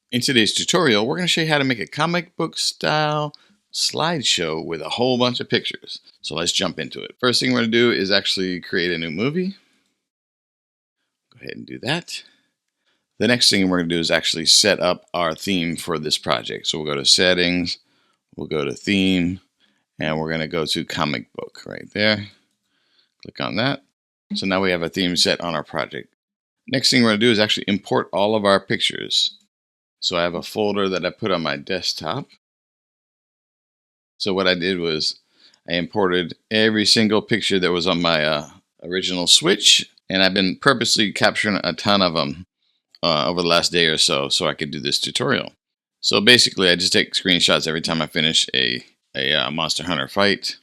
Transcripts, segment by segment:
In today's tutorial, we're going to show you how to make a comic book style slideshow with a whole bunch of pictures. So let's jump into it. First thing we're going to do is actually create a new movie. Go ahead and do that. The next thing we're going to do is actually set up our theme for this project. So we'll go to settings, we'll go to theme, and we're going to go to comic book right there. Click on that. So now we have a theme set on our project. Next thing we're going to do is actually import all of our pictures. So I have a folder that I put on my desktop. So what I did was I imported every single picture that was on my original Switch, and I've been purposely capturing a ton of them over the last day or so I could do this tutorial. So basically I just take screenshots every time I finish a Monster Hunter fight,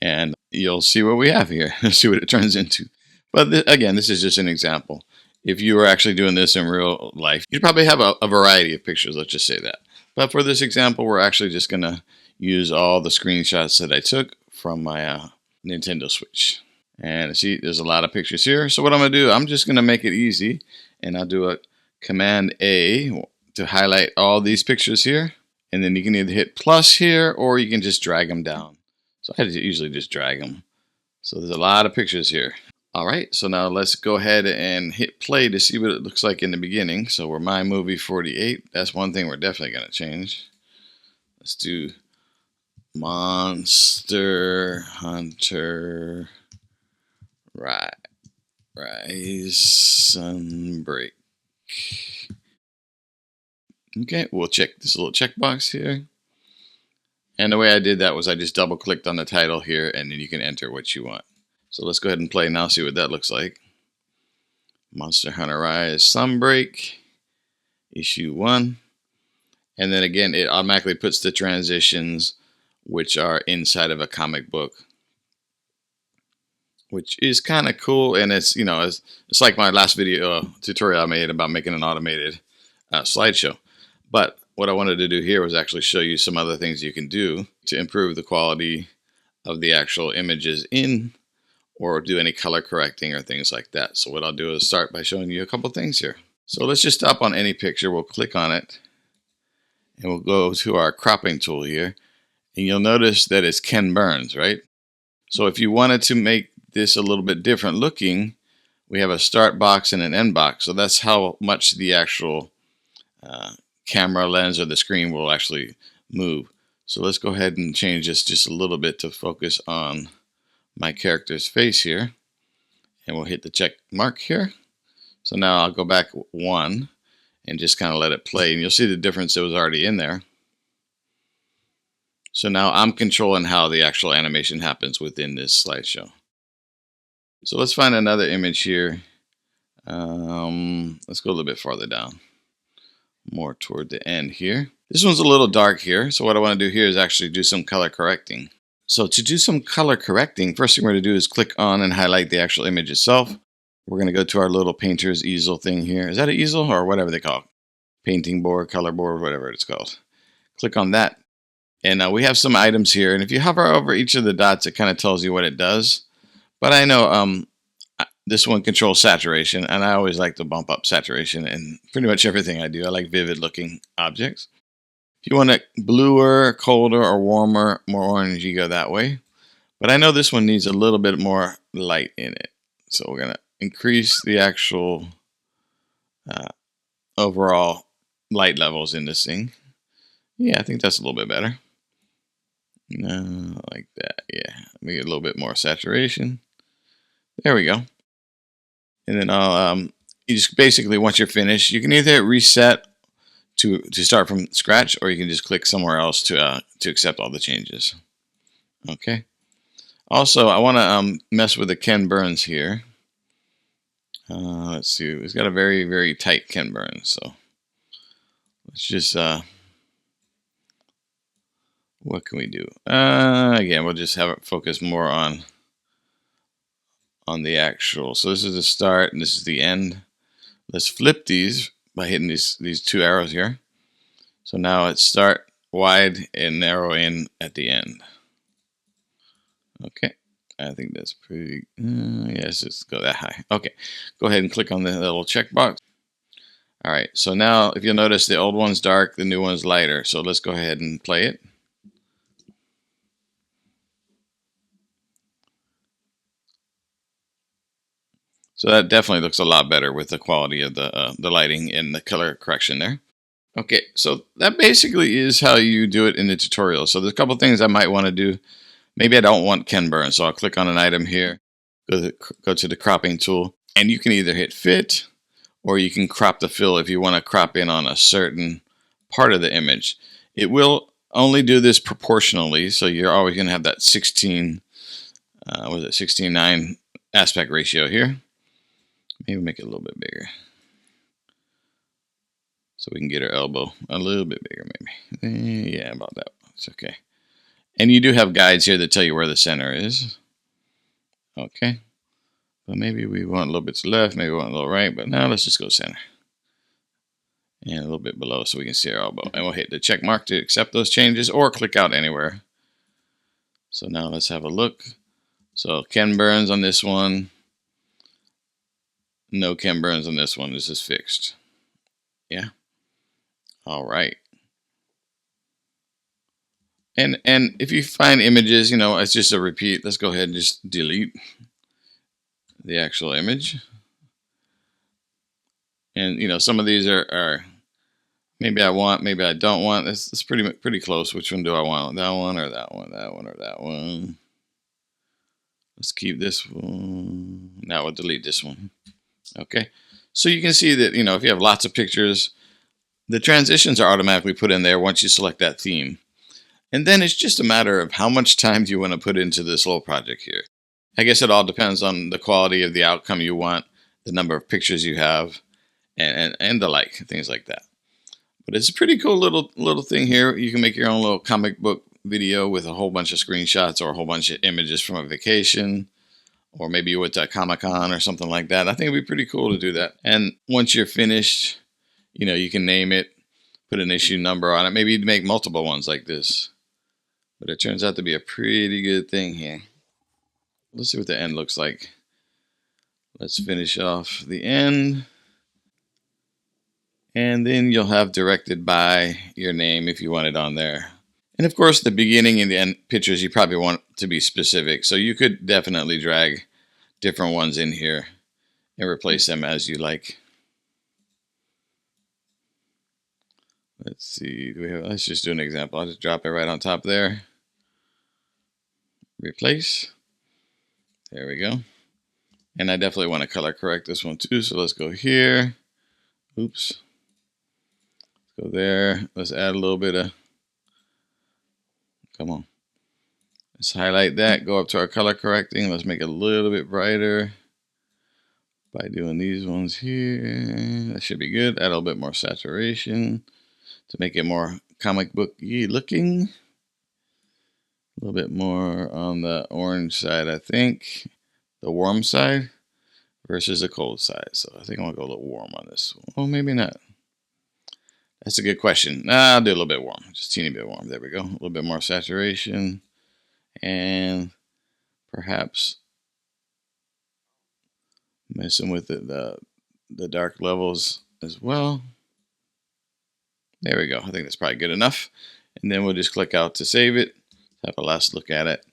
and you'll see what we have here. See what it turns into. But again, this is just an example. If you were actually doing this in real life, you'd probably have a variety of pictures, let's just say that. But for this example, we're actually just going to use all the screenshots that I took from my Nintendo Switch. And see, there's a lot of pictures here. So what I'm going to do, I'm just going to make it easy, and I'll do a Command A to highlight all these pictures here. And then you can either hit plus here, or you can just drag them down. So I usually just drag them. So there's a lot of pictures here. All right, so now let's go ahead and hit play to see what it looks like in the beginning. So we're iMovie 48. That's one thing we're definitely going to change. Let's do Monster Hunter Rise Sunbreak. Okay, we'll check this little checkbox here. And the way I did that was I just double clicked on the title here, and then you can enter what you want. So let's go ahead and play now, see what that looks like. Monster Hunter Rise Sunbreak, issue 1. And then again, it automatically puts the transitions which are inside of a comic book, which is kind of cool. And it's, it's like my last video tutorial I made about making an automated slideshow. But what I wanted to do here was actually show you some other things you can do to improve the quality of the actual images in, or do any color correcting or things like that. So what I'll do is start by showing you a couple things here. So let's just stop on any picture. We'll click on it, and we'll go to our cropping tool here. And you'll notice that it's Ken Burns, right? So if you wanted to make this a little bit different looking, we have a start box and an end box. So that's how much the actual camera lens or the screen will actually move. So let's go ahead and change this just a little bit to focus on my character's face here, and we'll hit the check mark here. So now I'll go back 1 and just kind of let it play, and you'll see the difference that was already in there. So now I'm controlling how the actual animation happens within this slideshow. So let's find another image here. Let's go a little bit farther down, more toward the end here. This one's a little dark here, so what I want to do here is actually do some color correcting. So to do some color correcting, first thing we're going to do is click on and highlight the actual image itself. We're going to go to our little painter's easel thing here. Is that an easel or whatever they call it? Painting board, color board, whatever it's called. Click on that. And we have some items here. And if you hover over each of the dots, it kind of tells you what it does. But I know this one controls saturation, and I always like to bump up saturation in pretty much everything I do. I like vivid looking objects. If you want it bluer, colder, or warmer, more orange, you go that way. But I know this one needs a little bit more light in it. So we're going to increase the actual overall light levels in this thing. Yeah, I think that's a little bit better. Like that, yeah. Let me get a little bit more saturation. There we go. And then you just basically, once you're finished, you can either reset to start from scratch, or you can just click somewhere else to accept all the changes. Okay. Also, I want to mess with the Ken Burns here. Let's see. He's got a very, very tight Ken Burns. So let's just what can we do? Again, we'll just have it focus more on the actual. So this is the start and this is the end. Let's flip these by hitting these 2 arrows here. So now it's start wide and narrow in at the end. Okay, I think that's pretty, yes, let's go that high. Okay, go ahead and click on the little checkbox. All right, so now if you'll notice, the old one's dark, the new one's lighter. So let's go ahead and play it. So that definitely looks a lot better with the quality of the lighting and the color correction there. Okay, so that basically is how you do it in the tutorial. So there's a couple things I might want to do. Maybe I don't want Ken burn, so I'll click on an item here, go to the cropping tool, and you can either hit fit or you can crop the fill if you want to crop in on a certain part of the image. It will only do this proportionally, so you're always going to have that 16:9 aspect ratio here. Maybe make it a little bit bigger so we can get our elbow a little bit bigger, maybe. Yeah, about that. It's okay. And you do have guides here that tell you where the center is. Okay. But maybe we want a little bit to the left, maybe we want a little right, but now let's just go center. And a little bit below so we can see our elbow. And we'll hit the check mark to accept those changes or click out anywhere. So now let's have a look. So Ken burns on this one. No Ken burns on this one. This is fixed. Yeah. All right. And if you find images, you know, it's just a repeat. Let's go ahead and just delete the actual image. And, you know, some of these are maybe I want, maybe I don't want. It's pretty close. Which one do I want? That one or that one? That one or that one? Let's keep this one. Now we'll delete this one. Okay. So you can see that, you know, if you have lots of pictures, the transitions are automatically put in there once you select that theme. And then it's just a matter of how much time do you want to put into this little project here. I guess it all depends on the quality of the outcome you want, the number of pictures you have, and the like, things like that. But it's a pretty cool little thing here. You can make your own little comic book video with a whole bunch of screenshots or a whole bunch of images from a vacation, or maybe you went to a Comic-Con or something like that. I think it'd be pretty cool to do that. And once you're finished, you know, you can name it, put an issue number on it. Maybe you'd make multiple ones like this. But it turns out to be a pretty good thing here. Let's see what the end looks like. Let's finish off the end. And then you'll have directed by your name if you want it on there. And of course, the beginning and the end pictures you probably want to be specific. So you could definitely drag different ones in here and replace them as you like. Let's see. Let's just do an example. I'll just drop it right on top there. Replace. There we go. And I definitely want to color correct this one too. So let's go here. Oops. Let's go there. Let's add a little bit of, come on. Let's highlight that. Go up to our color correcting. Let's make it a little bit brighter by doing these ones here. That should be good. Add a little bit more saturation to make it more comic book-y looking. A little bit more on the orange side, I think. The warm side versus the cold side. So I think I'm going to go a little warm on this one. Oh, maybe not. That's a good question. Nah, I'll do a little bit warm. Just a teeny bit warm. There we go. A little bit more saturation. And perhaps messing with the dark levels as well. There we go. I think that's probably good enough. And then we'll just click out to save it. Have a last look at it.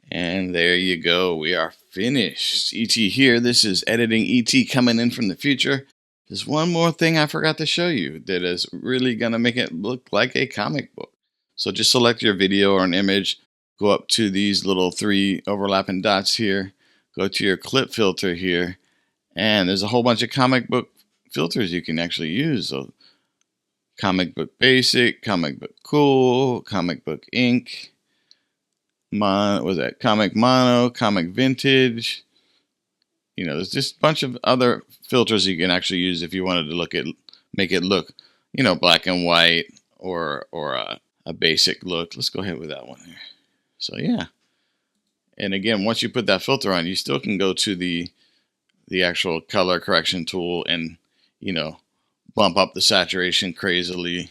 And there you go. We are finished. ET here. This is editing ET coming in from the future. There's one more thing I forgot to show you that is really going to make it look like a comic book. So just select your video or an image. Go up to these little 3 overlapping dots here. Go to your clip filter here. And there's a whole bunch of comic book filters you can actually use. So comic book basic, comic book cool, comic book ink. Comic mono, comic vintage. You know, there's just a bunch of other filters you can actually use if you wanted to make it look, you know, black and white or a basic look. Let's go ahead with that one here. So yeah. And again, once you put that filter on, you still can go to the actual color correction tool and, you know, bump up the saturation crazily,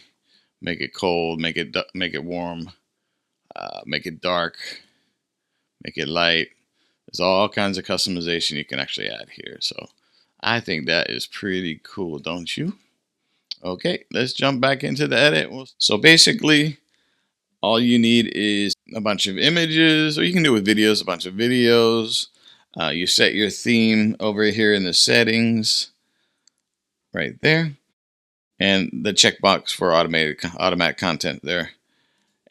make it cold, make it warm. Make it dark, make it light. There's all kinds of customization you can actually add here. So I think that is pretty cool, don't you? Okay, let's jump back into the edit. So basically, all you need is a bunch of images, or you can do with videos, a bunch of videos. You set your theme over here in the settings, right there, and the checkbox for automatic content there.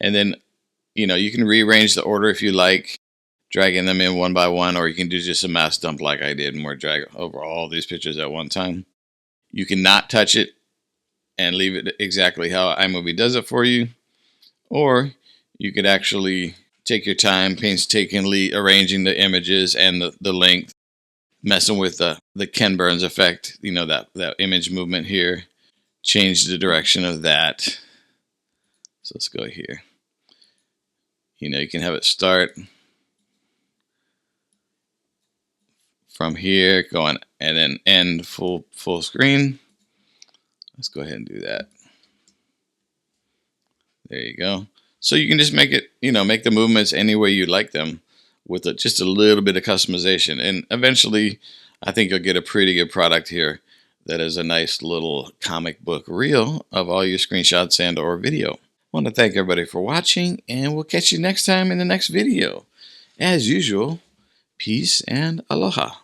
And then, you can rearrange the order if you like, dragging them in one by one, or you can do just a mass dump like I did and more drag over all these pictures at one time. You cannot touch it and leave it exactly how iMovie does it for you, or you could actually take your time painstakingly arranging the images and the length, messing with the Ken Burns effect, that image movement here, change the direction of that. So let's go here. You can have it start from here going and then end full screen. Let's go ahead and do that. There you go. So you can just make it, make the movements any way you like them with just a little bit of customization. And eventually, I think you'll get a pretty good product here that is a nice little comic book reel of all your screenshots and or video. I want to thank everybody for watching, and we'll catch you next time in the next video. As usual, peace and aloha.